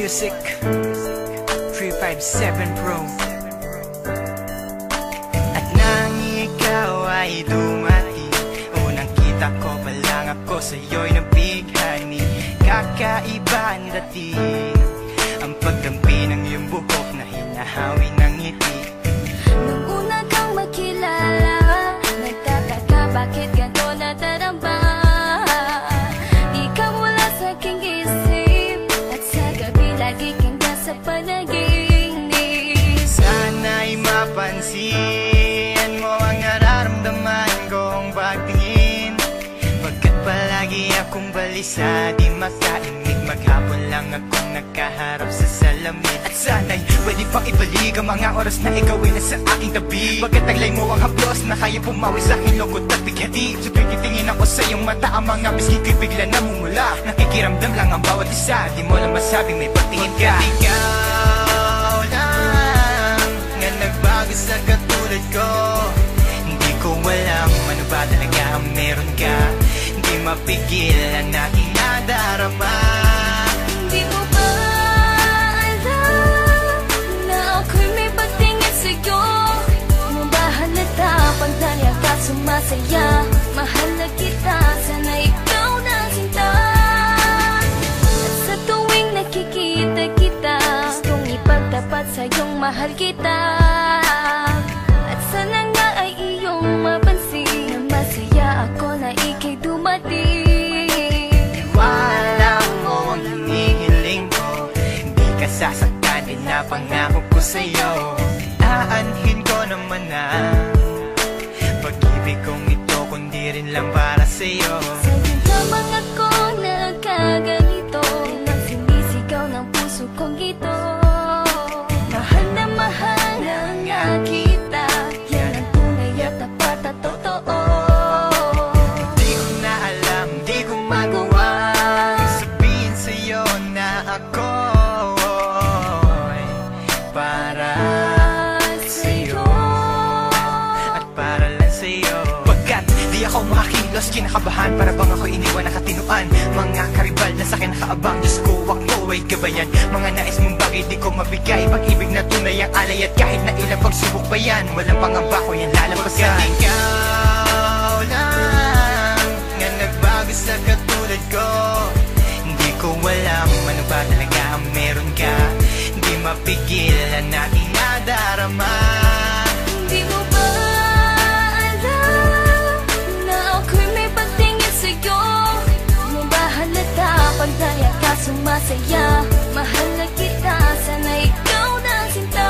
Music 357 Pro. At nang ikaw ay dumating, unang kita ko pa lang ako sa'yo'y nabighani. Kakaiba ang dating, ang pagdampi ng iyong buhok na hinahawi ng ngiti. Nung una kang makilala, nagtataka bakit ganito nadarama. Ikaw wala sa aking isip, at sa gabi lagi kang nasa panaginip. Sana'y mapansin mo ang nararamdaman kong pagtingin, pagkat palagi akong balisa, di makaimik. Maghapon lang akong nakaharap sa salamin. At sana'y pwede pang ibalik ang mga oras na ikaw ay nasa aking tabi, pagkat taglay mo ang haplos na kaya pumawi sa aking lungkot at bighati. So titingin ako sa iyong mata, ang mga biskin ko'y bigla namumula. Nakikiramdam lang ang bawat isa, di mo lang masabing may pagtingin ka. Ikaw lang nga nagbago sa katulad ko. Hindi ko alam ano ba talaga ang meron ka, di mapigil ang aking nadarama. Di mo ba alam na ako'y may pagtingin sa'yo? Mo ba halata pag dahil ka sumasaya? Mahal na kita, sana ikaw na sinta. At sa tuwing nakikita kita, gustong ipagtapat sa'yong mahal kita. At sana nga ay iyong mapansin na masaya ako na ika'y dumating. Wala mo ang hinihiling ko, hindi ka sasaktan, din na pangako ko sa'yo. Aanhin ko naman na pag-ibig kong ito, kundi rin lang para sa'yo. Sa'yo lamang ako nagkaganito, nang sinisigaw ng puso kong ito. Mahal na nga kita, yan ang tunay at tapat at totoo. Di ko na alam, di ko magawa sabihin sa'yo na ako'y para sa'yo at para lang sa'yo. Pagkat di ako makakilos, kinakabahan, para bang ako iniwan nakatinuan. Mga karibal na sa'kin nakaabang, Diyos ko ako ay gabayan. Mga nais mong bagay di ko mabigay, pag-ibig na tunay ang alay, at kahit na ilang pagsubok pa yan, walang pangamba ko yan lalampasan. Pagkat ikaw lang nga nagbago sa katulad ko, hindi ko alam ano ba talaga ang meron ka, di mapigil ang aking nadarama. Di mo ba alam na ako'y may pagtingin sa'yo? Mo ba halata pag dahil ka sumasaya? Mahal na kita, sana ikaw na sinta.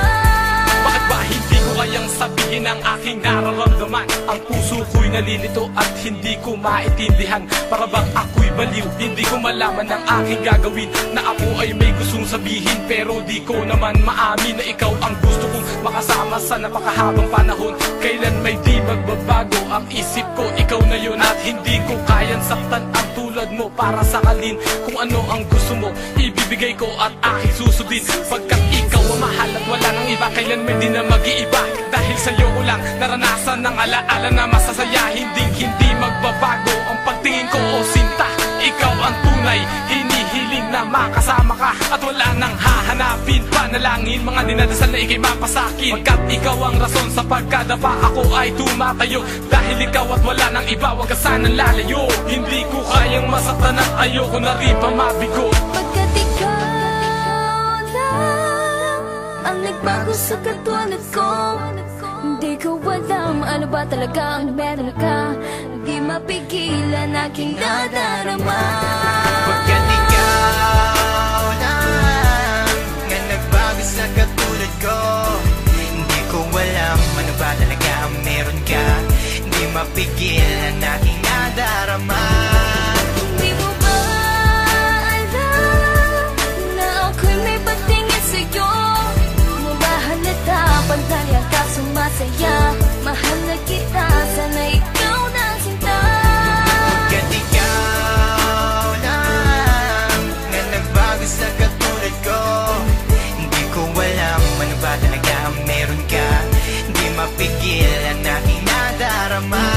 Bakit ba hindi ko kayang sabihin ang aking nararamdaman? Ang puso ko'y nalilito at hindi ko maintindihan. Para bang ako'y baliw, hindi ko malaman ang aking gagawin. Na ako ay may gustong sabihin, pero di ko naman maamin na ikaw ang gusto kong makasama sa napakahabang panahon. Kailan may di magbabago ang isip ko, ikaw na yun. At hindi ko kayang saktan ang tulad mo para sakalin. Kung ano ang gusto mo, ibibigay ko at aking susundin. Pagkat ikaw ang mahal at wala nang iba, kailan may di na mag-iiba. Dahil sa'yo ko lang naranasan ng alaala na masasaya. Hindi magbabago ang pagtingin ko, o sinta. Ikaw ang tunay, hinihiling na makasama ka, at wala nang hahanapin. Panalangin, mga dinadasal na ikay mapasakin. Pagkat ikaw ang rason sa pagkadapa, ako ay tumatayo. Dahil ikaw at wala nang iba, wag ka sanang lalayo. Hindi ko kayang masaktan at ayoko na rin pa mabigo. Pagkat ikaw lang ang nagbago sa katulad ko, hindi ko alam ano ba talaga ang meron ka, di mapigilan aking nadarama. Pagkat ikaw lang nga nagbago sa katulad ko, hindi ko alam ano ba talaga ang meron ka, di mapigil ang aking nadarama. Di mo ba alam na ako'y may pagtingin sa'yo? Mo ba halata pag dahil ka sumasaya? Mahal na kita, sana ikaw na sinta. Pagkat ikaw lang nga nagbago sa katulad ko, hindi ko alam ano ba talaga ang meron ka, di mapigil ang aking nadarama.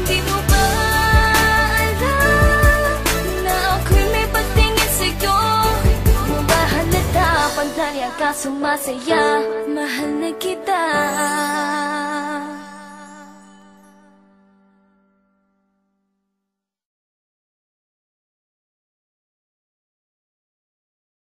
Di mo ba alam na ako'y may pagtingin sa'yo? Mo ba pagtanya ka sumasaya. Mahal na kita.